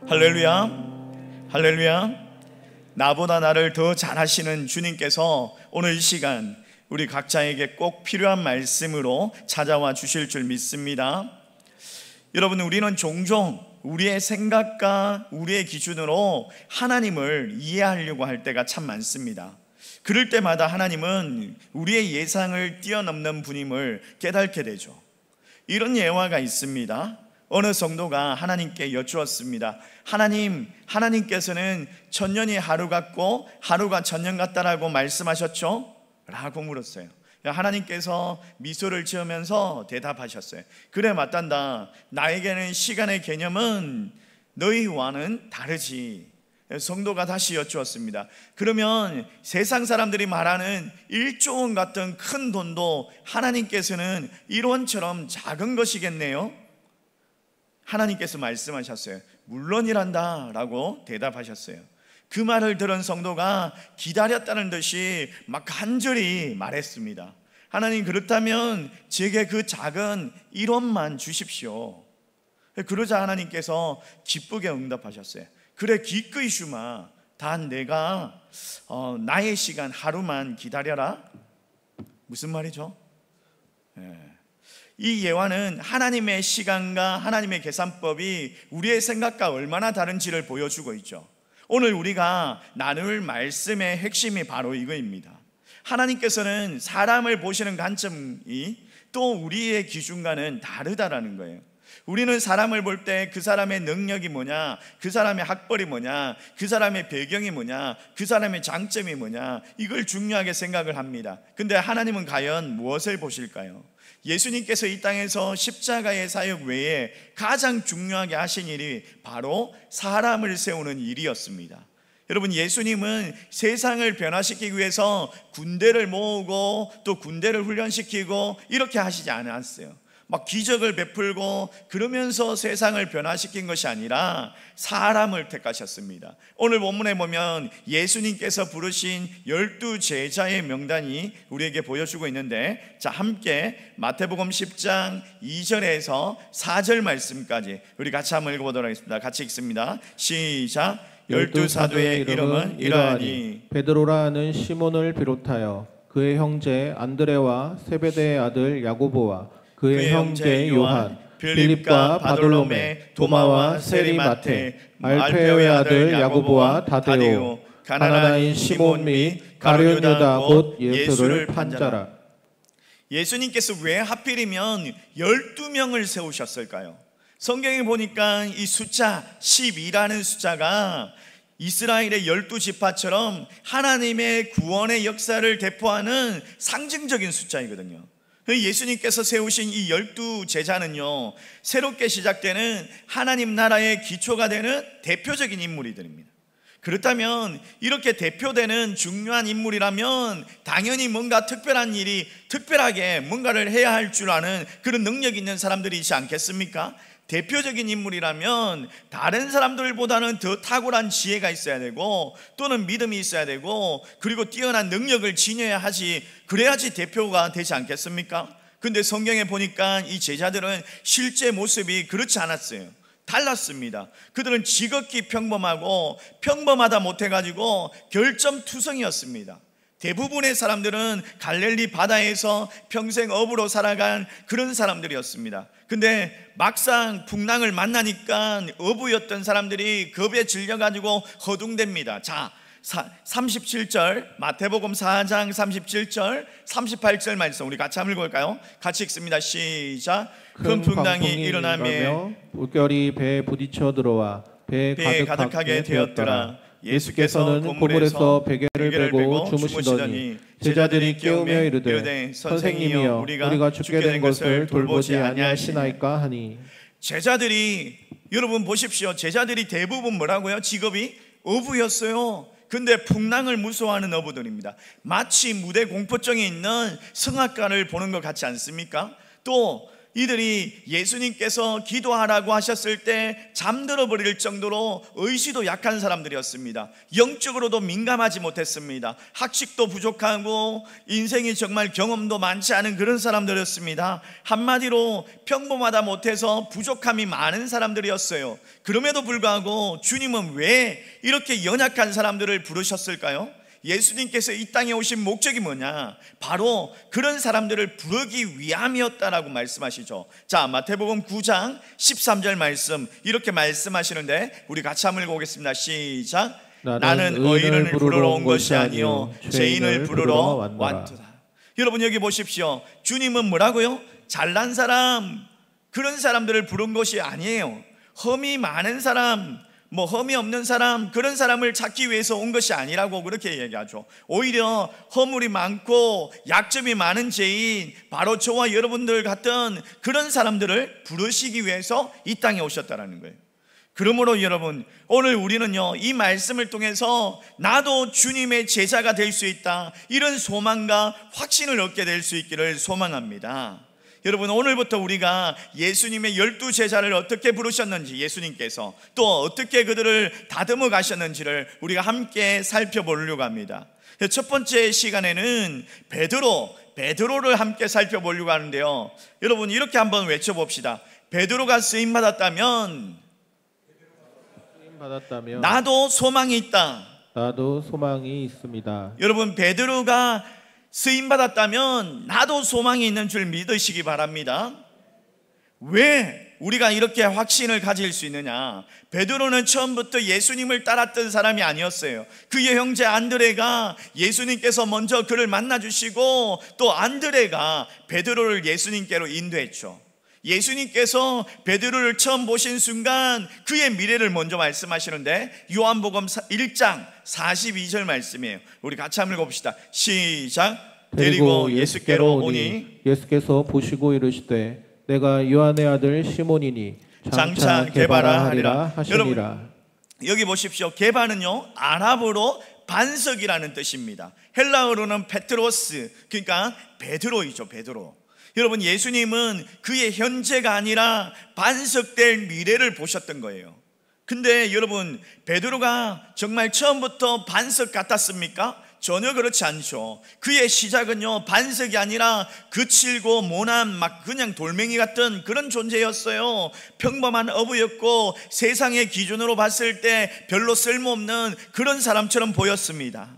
할렐루야, 할렐루야. 나보다 나를 더 잘하시는 주님께서 오늘 이 시간 우리 각자에게 꼭 필요한 말씀으로 찾아와 주실 줄 믿습니다. 여러분, 우리는 종종 우리의 생각과 우리의 기준으로 하나님을 이해하려고 할 때가 참 많습니다. 그럴 때마다 하나님은 우리의 예상을 뛰어넘는 분임을 깨닫게 되죠. 이런 예화가 있습니다. 어느 성도가 하나님께 여쭈었습니다. 하나님께서는 천년이 하루 같고 하루가 천년 같다라고 말씀하셨죠? 라고 물었어요. 하나님께서 미소를 지으면서 대답하셨어요. 그래, 맞단다. 나에게는 시간의 개념은 너희와는 다르지. 성도가 다시 여쭈었습니다. 그러면 세상 사람들이 말하는 1조 원 같은 큰 돈도 하나님께서는 1원처럼 작은 것이겠네요? 하나님께서 말씀하셨어요. 물론이란다 라고 대답하셨어요. 그 말을 들은 성도가 기다렸다는 듯이 막 간절히 말했습니다. 하나님, 그렇다면 제게 그 작은 1원만 주십시오. 그러자 하나님께서 기쁘게 응답하셨어요. 그래, 기꺼이 주마. 단 내가 나의 시간 하루만 기다려라. 무슨 말이죠? 이 예화는 하나님의 시간과 하나님의 계산법이 우리의 생각과 얼마나 다른지를 보여주고 있죠. 오늘 우리가 나눌 말씀의 핵심이 바로 이거입니다. 하나님께서는 사람을 보시는 관점이 또 우리의 기준과는 다르다라는 거예요. 우리는 사람을 볼 때 그 사람의 능력이 뭐냐, 그 사람의 학벌이 뭐냐, 그 사람의 배경이 뭐냐, 그 사람의 장점이 뭐냐, 이걸 중요하게 생각을 합니다. 근데 하나님은 과연 무엇을 보실까요? 예수님께서 이 땅에서 십자가의 사역 외에 가장 중요하게 하신 일이 바로 사람을 세우는 일이었습니다. 여러분, 예수님은 세상을 변화시키기 위해서 군대를 모으고 또 군대를 훈련시키고 이렇게 하시지 않았어요. 막 기적을 베풀고 그러면서 세상을 변화시킨 것이 아니라 사람을 택하셨습니다. 오늘 본문에 보면 예수님께서 부르신 12 제자의 명단이 우리에게 보여주고 있는데, 자, 함께 마태복음 10장 2절에서 4절 말씀까지 우리 같이 한번 읽어보도록 하겠습니다. 같이 읽습니다. 시작. 12 사도의 이름은 이러하니 베드로라 하는 시몬을 비롯하여 그의 형제 안드레와 세베대의 아들 야고보와 그의 형제 요한, 빌립과 바돌로메, 도마와 세리마테, 알페오의 아들 야고보와 다데오, 가나나인 시몬 및 가룟 유다 곧 예수를 판 자라. 예수님께서 왜 하필이면 12명을 세우셨을까요? 성경에 보니까 이 숫자 12라는 숫자가 이스라엘의 12지파처럼 하나님의 구원의 역사를 대표하는 상징적인 숫자이거든요. 예수님께서 세우신 이 12 제자는요, 새롭게 시작되는 하나님 나라의 기초가 되는 대표적인 인물들입니다. 그렇다면 이렇게 대표되는 중요한 인물이라면 당연히 뭔가 특별한 일이, 특별하게 뭔가를 해야 할 줄 아는 그런 능력이 있는 사람들이지 않겠습니까? 대표적인 인물이라면 다른 사람들보다는 더 탁월한 지혜가 있어야 되고 또는 믿음이 있어야 되고 그리고 뛰어난 능력을 지녀야 하지, 그래야지 대표가 되지 않겠습니까? 근데 성경에 보니까 이 제자들은 실제 모습이 그렇지 않았어요. 달랐습니다. 그들은 지극히 평범하고 평범하다 못해가지고 결점투성이었습니다. 대부분의 사람들은 갈릴리 바다에서 평생 어부로 살아간 그런 사람들이었습니다. 근데 막상 풍랑을 만나니까 어부였던 사람들이 겁에 질려가지고 허둥댑니다. 자, 37절 마태복음 4장 37절 38절 말씀 우리 같이 한번 읽어볼까요? 같이 읽습니다. 시작. 큰 풍랑이 일어나며 물결이 배에 부딪혀 들어와 배에 가득하게 되었더라. 예수께서는 고물에서 베개를 베고 주무시더니 제자들이 깨우며 이르되 선생님이여 우리가 죽게 된 것을 돌보지 아니하시나이까 하니. 제자들이, 여러분 보십시오, 제자들이 대부분 뭐라고요? 직업이 어부였어요. 근데 풍랑을 무서워하는 어부들입니다. 마치 무대 공포증이 있는 성악가를 보는 것 같지 않습니까? 또 이들이 예수님께서 기도하라고 하셨을 때 잠들어 버릴 정도로 의지도 약한 사람들이었습니다. 영적으로도 민감하지 못했습니다. 학식도 부족하고 인생이 정말 경험도 많지 않은 그런 사람들이었습니다. 한마디로 평범하다 못해서 부족함이 많은 사람들이었어요. 그럼에도 불구하고 주님은 왜 이렇게 연약한 사람들을 부르셨을까요? 예수님께서 이 땅에 오신 목적이 뭐냐? 바로 그런 사람들을 부르기 위함이었다라고 말씀하시죠. 자, 마태복음 9장 13절 말씀 이렇게 말씀하시는데 우리 같이 한번 읽어보겠습니다. 시작. 나는 의인을 부르러 온 것이 아니요 죄인을 부르러 왔도다. 여러분 여기 보십시오. 주님은 뭐라고요? 잘난 사람, 그런 사람들을 부른 것이 아니에요. 험이 많은 사람, 험이 없는 사람, 그런 사람을 찾기 위해서 온 것이 아니라고 그렇게 얘기하죠. 오히려 허물이 많고 약점이 많은 죄인, 바로 저와 여러분들 같은 그런 사람들을 부르시기 위해서 이 땅에 오셨다는 거예요. 그러므로 여러분, 오늘 우리는요, 이 말씀을 통해서 나도 주님의 제자가 될 수 있다, 이런 소망과 확신을 얻게 될 수 있기를 소망합니다. 여러분, 오늘부터 우리가 예수님의 12제자를 어떻게 부르셨는지, 예수님께서 또 어떻게 그들을 다듬어 가셨는지를 우리가 함께 살펴보려고 합니다. 첫 번째 시간에는 베드로를 함께 살펴보려고 하는데요, 여러분 이렇게 한번 외쳐봅시다. 베드로가 쓰임받았다면 나도 소망이 있다. 나도 소망이 있습니다. 여러분, 베드로가 쓰임받았다면 나도 소망이 있는 줄 믿으시기 바랍니다. 왜 우리가 이렇게 확신을 가질 수 있느냐? 베드로는 처음부터 예수님을 따랐던 사람이 아니었어요. 그의 형제 안드레가 예수님께서 먼저 그를 만나주시고 또 안드레가 베드로를 예수님께로 인도했죠. 예수님께서 베드로를 처음 보신 순간 그의 미래를 먼저 말씀하시는데 요한복음 1장 42절 말씀이에요. 우리 같이 한번 읽어봅시다. 시작. 데리고 예수께로 오니 예수께서 보시고 이르시되 내가 요한의 아들 시몬이니 장차 게바라 하리라 하시니라. 여러분, 여기 보십시오. 게바는요, 아랍어로 반석이라는 뜻입니다. 헬라어로는 페트로스, 그러니까 베드로이죠. 베드로. 여러분, 예수님은 그의 현재가 아니라 반석될 미래를 보셨던 거예요. 근데 여러분, 베드로가 정말 처음부터 반석 같았습니까? 전혀 그렇지 않죠. 그의 시작은요, 반석이 아니라 거칠고 모난 막 그냥 돌멩이 같은 그런 존재였어요. 평범한 어부였고 세상의 기준으로 봤을 때 별로 쓸모없는 그런 사람처럼 보였습니다.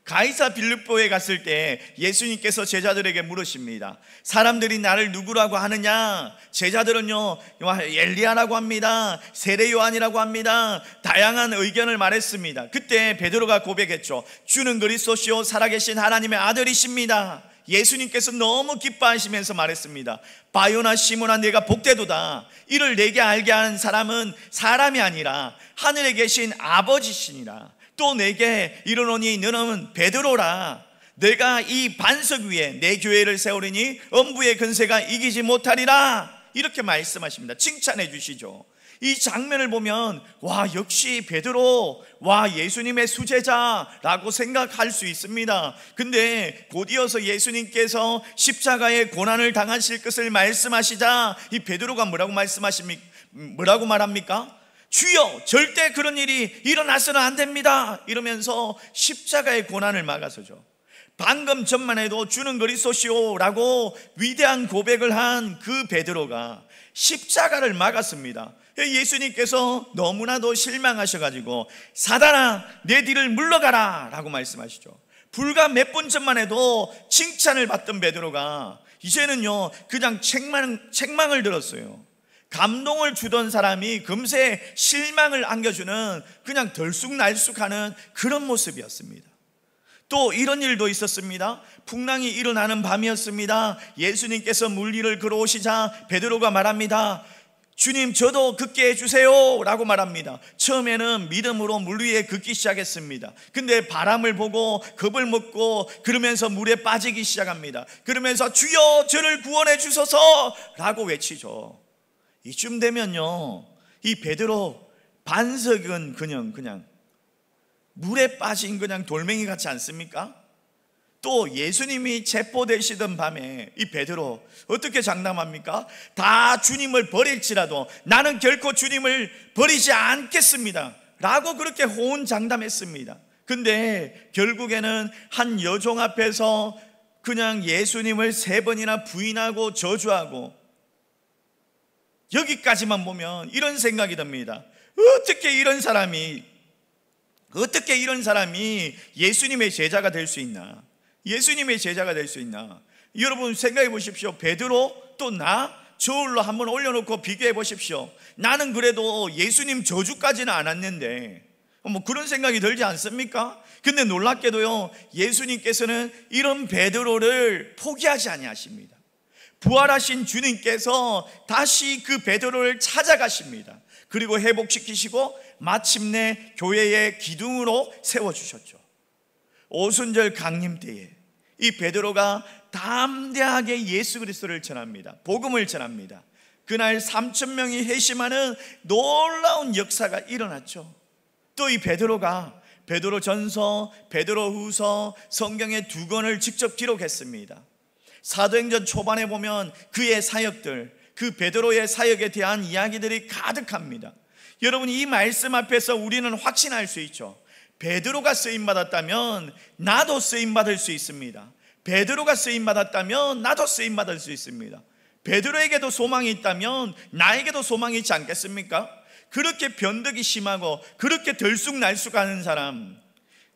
가이사 빌립보에 갔을 때 예수님께서 제자들에게 물으십니다. 사람들이 나를 누구라고 하느냐? 제자들은요, 엘리야라고 합니다. 세례 요한이라고 합니다. 다양한 의견을 말했습니다. 그때 베드로가 고백했죠. 주는 그리스도시요 살아계신 하나님의 아들이십니다. 예수님께서 너무 기뻐하시면서 말했습니다. 바요나 시몬아, 내가 복되도다. 이를 내게 알게 하는 사람은 사람이 아니라 하늘에 계신 아버지시니라. 또 내게 이르노니 너는 베드로라. 내가 이 반석 위에 내 교회를 세우리니 엄부의 근세가 이기지 못하리라. 이렇게 말씀하십니다. 칭찬해 주시죠. 이 장면을 보면 와, 역시 베드로, 와, 예수님의 수제자라고 생각할 수 있습니다. 근데 곧 이어서 예수님께서 십자가의 고난을 당하실 것을 말씀하시자 이 베드로가 뭐라고 말합니까? 주여, 절대 그런 일이 일어나서는 안 됩니다. 이러면서 십자가의 고난을 막아서죠. 방금 전만 해도 주는 그리스도시오 라고 위대한 고백을 한 그 베드로가 십자가를 막았습니다. 예수님께서 너무나도 실망하셔가지고 사단아, 내 뒤를 물러가라 라고 말씀하시죠. 불과 몇 분 전만 해도 칭찬을 받던 베드로가 이제는요, 그냥 책망을 들었어요. 감동을 주던 사람이 금세 실망을 안겨주는 그냥 들쑥날쑥하는 그런 모습이었습니다. 또 이런 일도 있었습니다. 풍랑이 일어나는 밤이었습니다. 예수님께서 물 위를 걸어오시자 베드로가 말합니다. 주님, 저도 걷게 해주세요 라고 말합니다. 처음에는 믿음으로 물 위에 걷기 시작했습니다. 근데 바람을 보고 겁을 먹고 그러면서 물에 빠지기 시작합니다. 그러면서 주여, 저를 구원해 주소서 라고 외치죠. 이쯤 되면요, 이 베드로 반석은 그냥 물에 빠진 그냥 돌멩이 같지 않습니까? 또 예수님이 체포되시던 밤에 이 베드로 어떻게 장담합니까? 다 주님을 버릴지라도 나는 결코 주님을 버리지 않겠습니다 라고 그렇게 호언장담했습니다. 근데 결국에는 한 여종 앞에서 그냥 예수님을 3번이나 부인하고 저주하고, 여기까지만 보면 이런 생각이 듭니다. 어떻게 이런 사람이 예수님의 제자가 될 수 있나? 예수님의 제자가 될 수 있나? 여러분 생각해 보십시오. 베드로 또 나 저울로 한번 올려놓고 비교해 보십시오. 나는 그래도 예수님 저주까지는 안 왔는데 뭐 그런 생각이 들지 않습니까? 근데 놀랍게도요, 예수님께서는 이런 베드로를 포기하지 아니하십니다. 부활하신 주님께서 다시 그 베드로를 찾아가십니다. 그리고 회복시키시고 마침내 교회의 기둥으로 세워주셨죠. 오순절 강림 때에 이 베드로가 담대하게 예수 그리스도를 전합니다. 복음을 전합니다. 그날 3,000명이 회심하는 놀라운 역사가 일어났죠. 또 이 베드로가 베드로전서, 베드로후서 성경의 2권을 직접 기록했습니다. 사도행전 초반에 보면 그의 사역들, 그 베드로의 사역에 대한 이야기들이 가득합니다. 여러분, 이 말씀 앞에서 우리는 확신할 수 있죠. 베드로가 쓰임받았다면 나도 쓰임받을 수 있습니다. 베드로가 쓰임받았다면 나도 쓰임받을 수 있습니다. 베드로에게도 소망이 있다면 나에게도 소망이 있지 않겠습니까? 그렇게 변덕이 심하고 그렇게 들쑥날쑥하는 사람,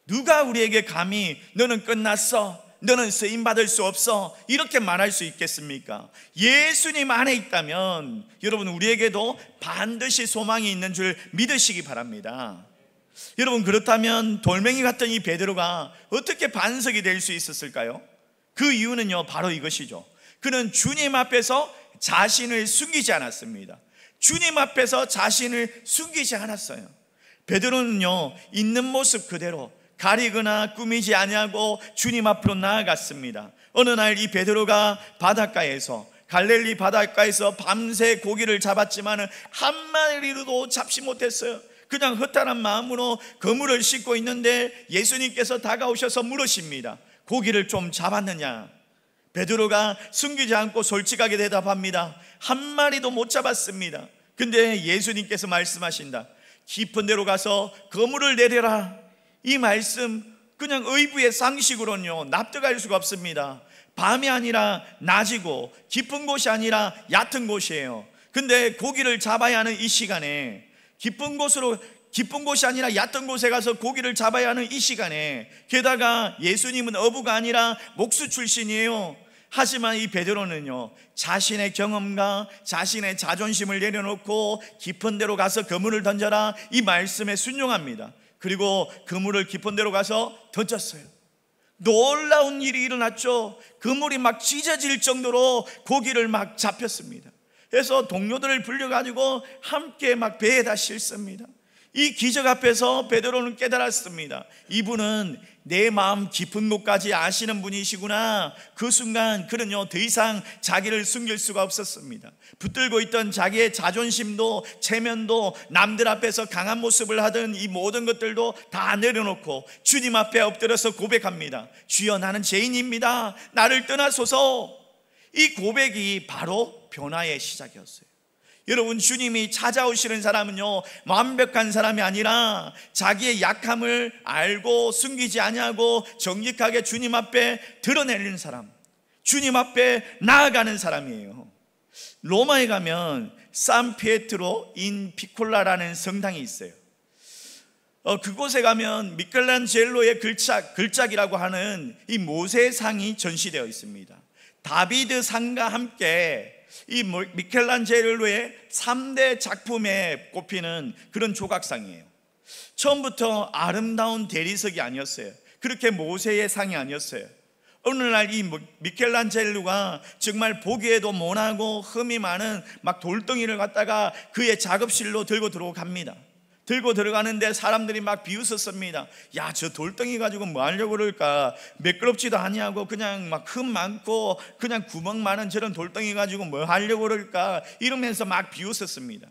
누가 우리에게 감히 너는 끝났어, 너는 쓰임받을 수 없어 이렇게 말할 수 있겠습니까? 예수님 안에 있다면 여러분, 우리에게도 반드시 소망이 있는 줄 믿으시기 바랍니다. 여러분, 그렇다면 돌멩이 같은 이 베드로가 어떻게 반석이 될 수 있었을까요? 그 이유는요, 바로 이것이죠. 그는 주님 앞에서 자신을 숨기지 않았습니다. 주님 앞에서 자신을 숨기지 않았어요. 베드로는요, 있는 모습 그대로 가리거나 꾸미지 아니하고 주님 앞으로 나아갔습니다. 어느 날 이 베드로가 갈릴리 바닷가에서 밤새 고기를 잡았지만 한 마리도 잡지 못했어요. 그냥 허탈한 마음으로 그물을 싣고 있는데 예수님께서 다가오셔서 물으십니다. 고기를 좀 잡았느냐? 베드로가 숨기지 않고 솔직하게 대답합니다. 한 마리도 못 잡았습니다. 근데 예수님께서 말씀하신다. 깊은 데로 가서 그물을 내려라. 이 말씀 그냥 의부의 상식으로는요, 납득할 수가 없습니다. 밤이 아니라 낮이고 깊은 곳이 아니라 얕은 곳이에요. 근데 고기를 잡아야 하는 이 시간에, 깊은 곳이 아니라 얕은 곳에 가서 고기를 잡아야 하는 이 시간에, 게다가 예수님은 어부가 아니라 목수 출신이에요. 하지만 이 베드로는요, 자신의 경험과 자신의 자존심을 내려놓고 깊은 데로 가서 그물을 던져라, 이 말씀에 순종합니다. 그리고 그물을 깊은 데로 가서 던졌어요. 놀라운 일이 일어났죠. 그물이 막 찢어질 정도로 고기를 막 잡혔습니다. 그래서 동료들을 불러가지고 함께 막 배에다 싣습니다. 이 기적 앞에서 베드로는 깨달았습니다. 이분은 내 마음 깊은 곳까지 아시는 분이시구나. 그 순간 그는요, 더 이상 자기를 숨길 수가 없었습니다. 붙들고 있던 자기의 자존심도 체면도, 남들 앞에서 강한 모습을 하던 이 모든 것들도 다 내려놓고 주님 앞에 엎드려서 고백합니다. 주여, 나는 죄인입니다. 나를 떠나소서. 이 고백이 바로 변화의 시작이었어요. 여러분, 주님이 찾아오시는 사람은요, 완벽한 사람이 아니라 자기의 약함을 알고 숨기지 아니하고 정직하게 주님 앞에 드러내는 사람, 주님 앞에 나아가는 사람이에요. 로마에 가면 산피에트로 인 피콜라라는 성당이 있어요. 그곳에 가면 미켈란젤로의 글작이라고 하는 이 모세의 상이 전시되어 있습니다. 다비드 상과 함께 이 미켈란젤로의 3대 작품에 꼽히는 그런 조각상이에요. 처음부터 아름다운 대리석이 아니었어요. 그렇게 모세의 상이 아니었어요. 어느 날 이 미켈란젤로가 정말 보기에도 모나고 흠이 많은 막 돌덩이를 갖다가 그의 작업실로 들고 들어갑니다. 들고 들어가는데 사람들이 막 비웃었습니다. 야, 저 돌덩이 가지고 뭐 하려고 그럴까? 매끄럽지도 아니하고 그냥 막 흠 많고 그냥 구멍 많은 저런 돌덩이 가지고 뭐 하려고 그럴까? 이러면서 막 비웃었습니다.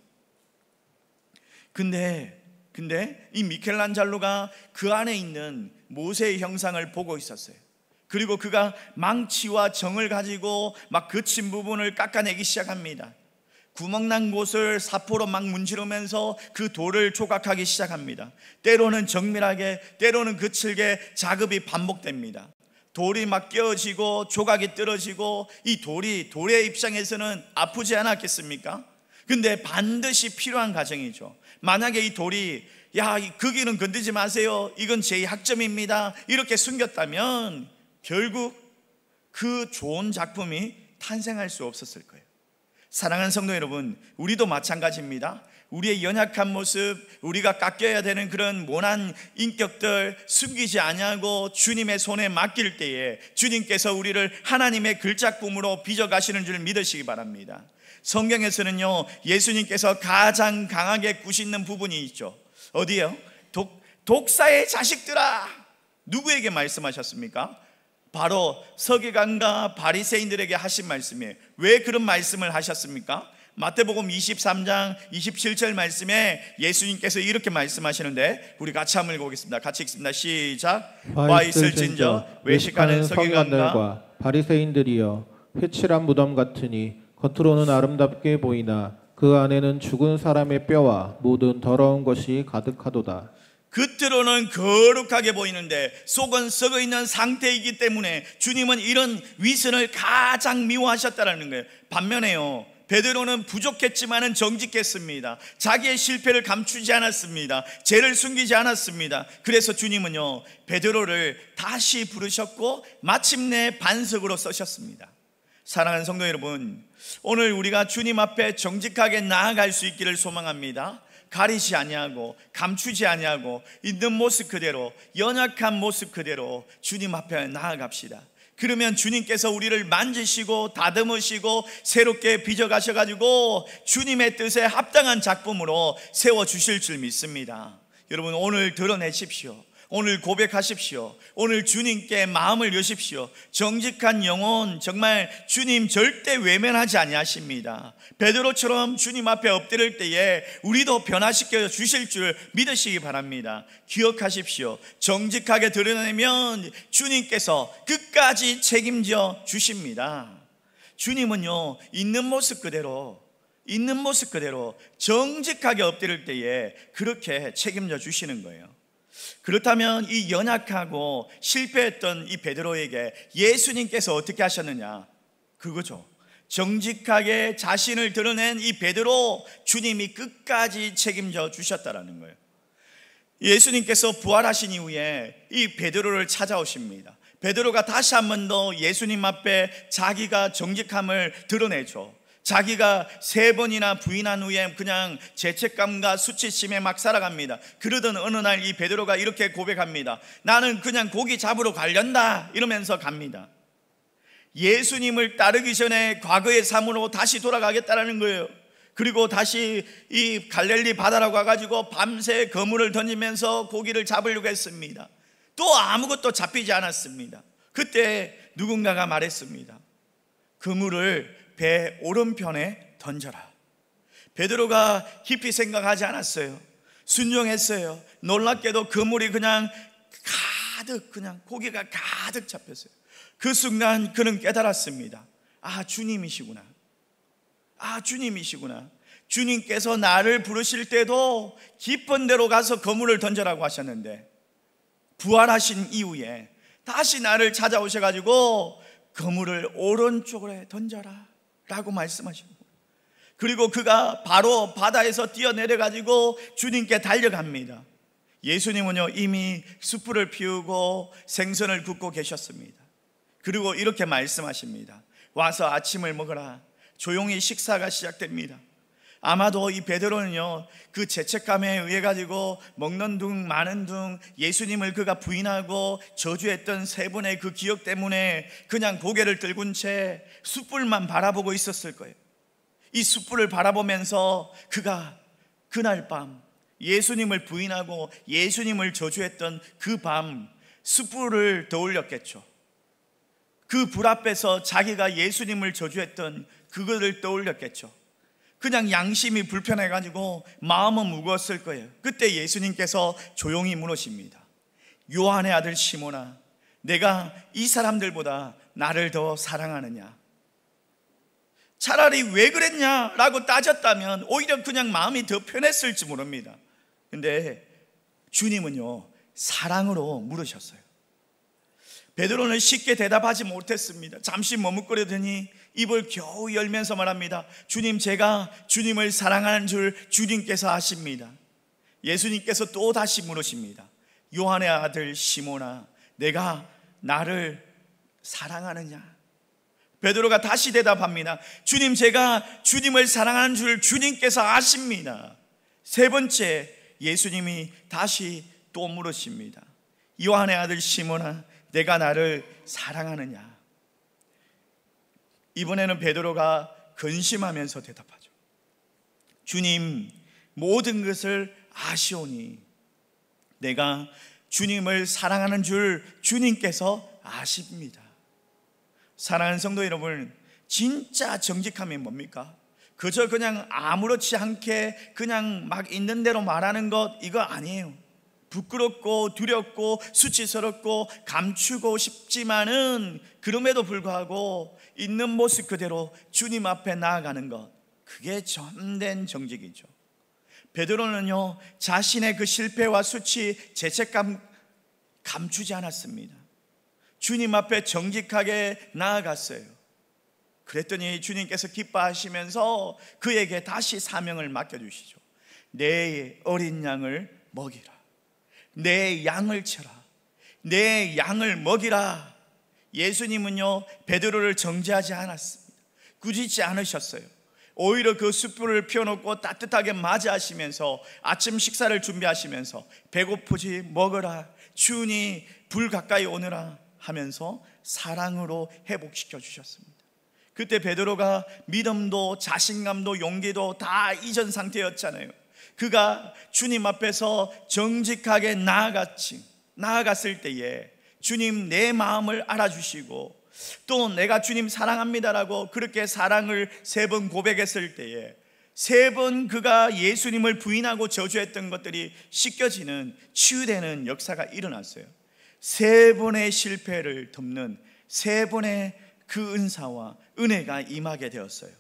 근데 이 미켈란젤로가 그 안에 있는 모세의 형상을 보고 있었어요. 그리고 그가 망치와 정을 가지고 막 거친 부분을 깎아내기 시작합니다. 구멍난 곳을 사포로 막 문지르면서 그 돌을 조각하기 시작합니다. 때로는 정밀하게, 때로는 거칠게 작업이 반복됩니다. 돌이 막 깨어지고 조각이 떨어지고, 이 돌의 입장에서는 아프지 않았겠습니까? 근데 반드시 필요한 과정이죠. 만약에 이 돌이 거기는 건드지 마세요, 이건 제 학점입니다, 이렇게 숨겼다면 결국 그 좋은 작품이 탄생할 수 없었을 거예요. 사랑하는 성도 여러분, 우리도 마찬가지입니다. 우리의 연약한 모습, 우리가 깎여야 되는 그런 모난 인격들 숨기지 아니하고 주님의 손에 맡길 때에 주님께서 우리를 하나님의 글작품으로 빚어가시는 줄 믿으시기 바랍니다. 성경에서는요, 예수님께서 가장 강하게 꾸짖는 부분이 있죠. 어디요? 독사의 자식들아. 누구에게 말씀하셨습니까? 바로 서기관과 바리새인들에게 하신 말씀이에요. 왜 그런 말씀을 하셨습니까? 마태복음 23장 27절 말씀에 예수님께서 이렇게 말씀하시는데, 우리 같이 한번 읽어보겠습니다. 같이 읽습니다. 시작. 와 있을진저 외식하는 서기관과 바리새인들이여, 회칠한 무덤 같으니 겉으로는 아름답게 보이나 그 안에는 죽은 사람의 뼈와 모든 더러운 것이 가득하도다. 겉으로는 거룩하게 보이는데 속은 썩어 있는 상태이기 때문에 주님은 이런 위선을 가장 미워하셨다는 거예요. 반면에요, 베드로는 부족했지만은 정직했습니다. 자기의 실패를 감추지 않았습니다. 죄를 숨기지 않았습니다. 그래서 주님은요, 베드로를 다시 부르셨고 마침내 반석으로 쓰셨습니다. 사랑하는 성도 여러분, 오늘 우리가 주님 앞에 정직하게 나아갈 수 있기를 소망합니다. 가리지 아니하고 감추지 아니하고 있는 모습 그대로, 연약한 모습 그대로 주님 앞에 나아갑시다. 그러면 주님께서 우리를 만지시고 다듬으시고 새롭게 빚어가셔가지고 주님의 뜻에 합당한 작품으로 세워주실 줄 믿습니다. 여러분, 오늘 드러내십시오. 오늘 고백하십시오. 오늘 주님께 마음을 여십시오. 정직한 영혼, 정말 주님 절대 외면하지 아니하십니다. 베드로처럼 주님 앞에 엎드릴 때에 우리도 변화시켜 주실 줄 믿으시기 바랍니다. 기억하십시오. 정직하게 드러내면 주님께서 끝까지 책임져 주십니다. 주님은요, 있는 모습 그대로 정직하게 엎드릴 때에 그렇게 책임져 주시는 거예요. 그렇다면 이 연약하고 실패했던 이 베드로에게 예수님께서 어떻게 하셨느냐? 그거죠. 정직하게 자신을 드러낸 이 베드로, 주님이 끝까지 책임져 주셨다라는 거예요. 예수님께서 부활하신 이후에 이 베드로를 찾아오십니다. 베드로가 다시 한 번 더 예수님 앞에 자기가 정직함을 드러내죠. 자기가 3번이나 부인한 후에 그냥 죄책감과 수치심에 막 살아갑니다. 그러던 어느 날 이 베드로가 이렇게 고백합니다. 나는 그냥 고기 잡으러 가련다, 이러면서 갑니다. 예수님을 따르기 전에 과거의 삶으로 다시 돌아가겠다는 거예요. 그리고 다시 이 갈릴리 바다라고 와가지고 밤새 그물을 던지면서 고기를 잡으려고 했습니다. 또 아무것도 잡히지 않았습니다. 그때 누군가가 말했습니다. 그물을 배 오른편에 던져라. 베드로가 깊이 생각하지 않았어요. 순종했어요. 놀랍게도 그물이 그냥 고기가 가득 잡혔어요. 그 순간 그는 깨달았습니다. 주님이시구나. 주님께서 나를 부르실 때도 깊은 데로 가서 그물을 던져라고 하셨는데, 부활하신 이후에 다시 나를 찾아오셔가지고 그물을 오른쪽으로 던져라 라고 말씀하십니다. 그리고 그가 바로 바다에서 뛰어내려가지고 주님께 달려갑니다. 예수님은요, 이미 숯불을 피우고 생선을 굽고 계셨습니다. 그리고 이렇게 말씀하십니다. 와서 아침을 먹어라. 조용히 식사가 시작됩니다. 아마도 이 베드로는요, 그 죄책감에 의해 가지고 먹는 둥 마는 둥 예수님을 그가 부인하고 저주했던 3번의 그 기억 때문에 그냥 고개를 들군 채 숯불만 바라보고 있었을 거예요. 이 숯불을 바라보면서 그가 그날 밤 예수님을 부인하고 예수님을 저주했던 그 밤 숯불을 떠올렸겠죠. 그 불 앞에서 자기가 예수님을 저주했던 그거를 떠올렸겠죠. 그냥 양심이 불편해가지고 마음은 무거웠을 거예요. 그때 예수님께서 조용히 물으십니다. 요한의 아들 시몬아, 내가 이 사람들보다 나를 더 사랑하느냐? 차라리 왜 그랬냐라고 따졌다면 오히려 그냥 마음이 더 편했을지 모릅니다. 근데 주님은요, 사랑으로 물으셨어요. 베드로는 쉽게 대답하지 못했습니다. 잠시 머뭇거리더니 입을 겨우 열면서 말합니다. 주님, 제가 주님을 사랑하는 줄 주님께서 아십니다. 예수님께서 또 다시 물으십니다. 요한의 아들 시몬아, 내가 나를 사랑하느냐? 베드로가 다시 대답합니다. 주님, 제가 주님을 사랑하는 줄 주님께서 아십니다. 세 번째, 예수님이 다시 또 물으십니다. 요한의 아들 시몬아, 내가 나를 사랑하느냐? 이번에는 베드로가 근심하면서 대답하죠. 주님, 모든 것을 아시오니 내가 주님을 사랑하는 줄 주님께서 아십니다. 사랑하는 성도 여러분, 진짜 정직함이 뭡니까? 그저 그냥 아무렇지 않게 그냥 막 있는 대로 말하는 것, 이거 아니에요. 부끄럽고 두렵고 수치스럽고 감추고 싶지만은 그럼에도 불구하고 있는 모습 그대로 주님 앞에 나아가는 것, 그게 참된 정직이죠. 베드로는요, 자신의 그 실패와 수치, 죄책감 감추지 않았습니다. 주님 앞에 정직하게 나아갔어요. 그랬더니 주님께서 기뻐하시면서 그에게 다시 사명을 맡겨주시죠. 내 어린 양을 먹이라, 내 양을 쳐라, 내 양을 먹이라. 예수님은요, 베드로를 정죄하지 않았습니다. 꾸짖지 않으셨어요. 오히려 그 숯불을 펴놓고 따뜻하게 맞이하시면서 아침 식사를 준비하시면서 배고프지 먹어라, 추우니 불 가까이 오너라 하면서 사랑으로 회복시켜 주셨습니다. 그때 베드로가 믿음도 자신감도 용기도 다 잊은 상태였잖아요. 그가 주님 앞에서 정직하게 나아갔을 때에 주님 내 마음을 알아주시고 또 내가 주님 사랑합니다라고 그렇게 사랑을 3번 고백했을 때에 3번 그가 예수님을 부인하고 저주했던 것들이 씻겨지는, 치유되는 역사가 일어났어요. 3번의 실패를 덮는 3번의 그 은사와 은혜가 임하게 되었어요.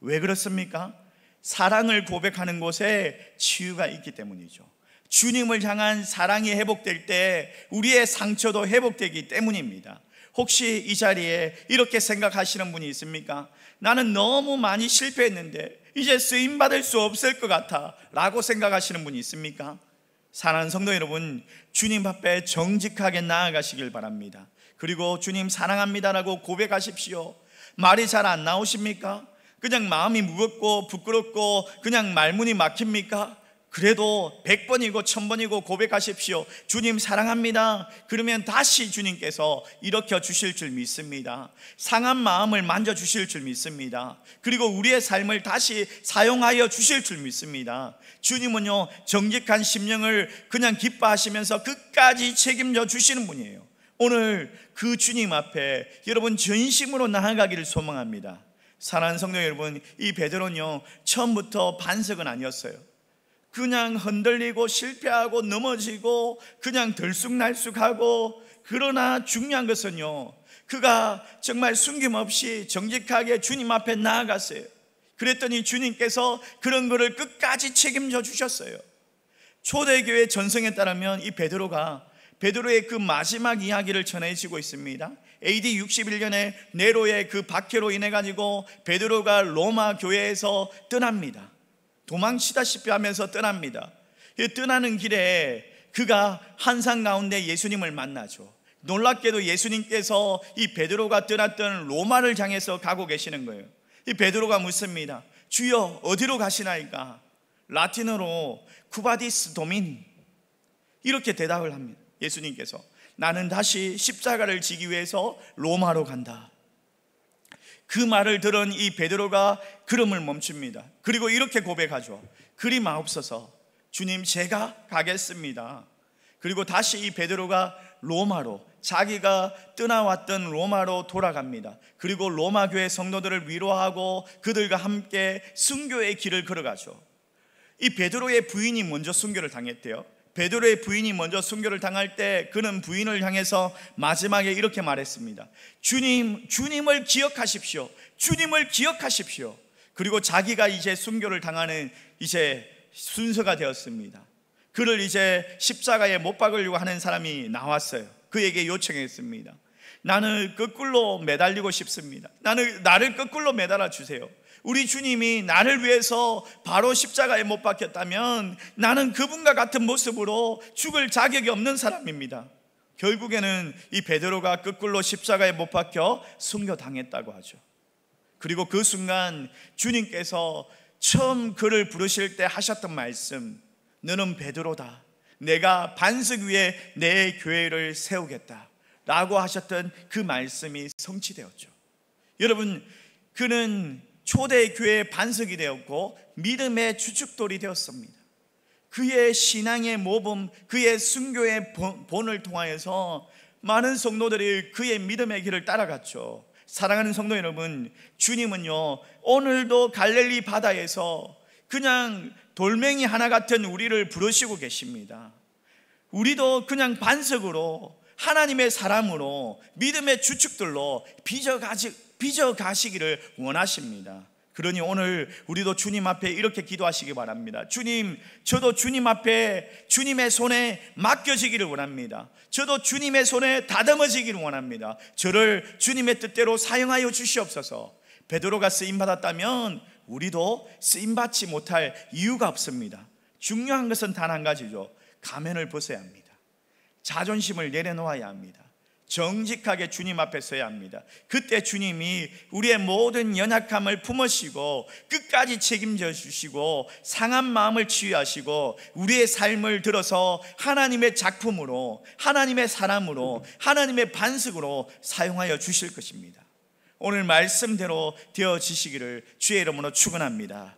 왜 그렇습니까? 사랑을 고백하는 곳에 치유가 있기 때문이죠. 주님을 향한 사랑이 회복될 때 우리의 상처도 회복되기 때문입니다. 혹시 이 자리에 이렇게 생각하시는 분이 있습니까? 나는 너무 많이 실패했는데 이제 쓰임받을 수 없을 것 같아 라고 생각하시는 분이 있습니까? 사랑하는 성도 여러분, 주님 앞에 정직하게 나아가시길 바랍니다. 그리고 주님 사랑합니다라고 고백하십시오. 말이 잘 안 나오십니까? 그냥 마음이 무겁고 부끄럽고 그냥 말문이 막힙니까? 그래도 100번이고 1000번이고 고백하십시오. 주님 사랑합니다. 그러면 다시 주님께서 일으켜 주실 줄 믿습니다. 상한 마음을 만져주실 줄 믿습니다. 그리고 우리의 삶을 다시 사용하여 주실 줄 믿습니다. 주님은요, 정직한 심령을 그냥 기뻐하시면서 끝까지 책임져 주시는 분이에요. 오늘 그 주님 앞에 여러분 전심으로 나아가기를 소망합니다. 사랑하는 성도 여러분, 이 베드로는요, 처음부터 반석은 아니었어요. 그냥 흔들리고 실패하고 넘어지고 그냥 들쑥날쑥하고, 그러나 중요한 것은요, 그가 정말 숨김없이 정직하게 주님 앞에 나아갔어요. 그랬더니 주님께서 그런 거를 끝까지 책임져 주셨어요. 초대교회 전성에 따르면 이 베드로의 그 마지막 이야기를 전해지고 있습니다. AD 61년에 네로의 그 박해로 인해 가지고 베드로가 로마 교회에서 떠납니다. 도망치다시피 하면서 떠납니다. 떠나는 길에 그가 한산 가운데 예수님을 만나죠. 놀랍게도 예수님께서 이 베드로가 떠났던 로마를 향해서 가고 계시는 거예요. 이 베드로가 묻습니다. 주여 어디로 가시나이까? 라틴어로 쿠바디스 도민, 이렇게 대답을 합니다. 예수님께서 나는 다시 십자가를 지기 위해서 로마로 간다. 그 말을 들은 이 베드로가 걸음을 멈춥니다. 그리고 이렇게 고백하죠. 그리 마옵소서, 주님 제가 가겠습니다. 그리고 다시 이 베드로가 로마로, 자기가 떠나왔던 로마로 돌아갑니다. 그리고 로마 교회 성도들을 위로하고 그들과 함께 순교의 길을 걸어가죠. 이 베드로의 부인이 먼저 순교를 당했대요. 베드로의 부인이 먼저 순교를 당할 때 그는 부인을 향해서 마지막에 이렇게 말했습니다. 주님을 기억하십시오. 주님을 기억하십시오. 그리고 자기가 이제 순교를 당하는 이제 순서가 되었습니다. 그를 이제 십자가에 못 박으려고 하는 사람이 나왔어요. 그에게 요청했습니다. 나는 거꾸로 매달리고 싶습니다. 나를 거꾸로 매달아 주세요. 우리 주님이 나를 위해서 바로 십자가에 못 박혔다면 나는 그분과 같은 모습으로 죽을 자격이 없는 사람입니다. 결국에는 이 베드로가 거꾸로 십자가에 못 박혀 순교당했다고 하죠. 그리고 그 순간 주님께서 처음 그를 부르실 때 하셨던 말씀, 너는 베드로다. 내가 반석 위에 내 교회를 세우겠다 라고 하셨던 그 말씀이 성취되었죠. 여러분, 그는 초대 교회의 반석이 되었고 믿음의 주축돌이 되었습니다. 그의 신앙의 모범, 그의 순교의 본을 통하여서 많은 성도들이 그의 믿음의 길을 따라갔죠. 사랑하는 성도 여러분, 주님은요 오늘도 갈릴리 바다에서 그냥 돌멩이 하나 같은 우리를 부르시고 계십니다. 우리도 그냥 반석으로, 하나님의 사람으로, 믿음의 주축들로 빚어가시기를 원하십니다. 그러니 오늘 우리도 주님 앞에 이렇게 기도하시기 바랍니다. 주님, 저도 주님 앞에 주님의 손에 맡겨지기를 원합니다. 저도 주님의 손에 다듬어지기를 원합니다. 저를 주님의 뜻대로 사용하여 주시옵소서. 베드로가 쓰임받았다면 우리도 쓰임받지 못할 이유가 없습니다. 중요한 것은 단 한 가지죠. 가면을 벗어야 합니다. 자존심을 내려놓아야 합니다. 정직하게 주님 앞에 서야 합니다. 그때 주님이 우리의 모든 연약함을 품으시고 끝까지 책임져 주시고 상한 마음을 치유하시고 우리의 삶을 들어서 하나님의 작품으로, 하나님의 사람으로, 하나님의 반석으로 사용하여 주실 것입니다. 오늘 말씀대로 되어지시기를 주의 이름으로 축원합니다.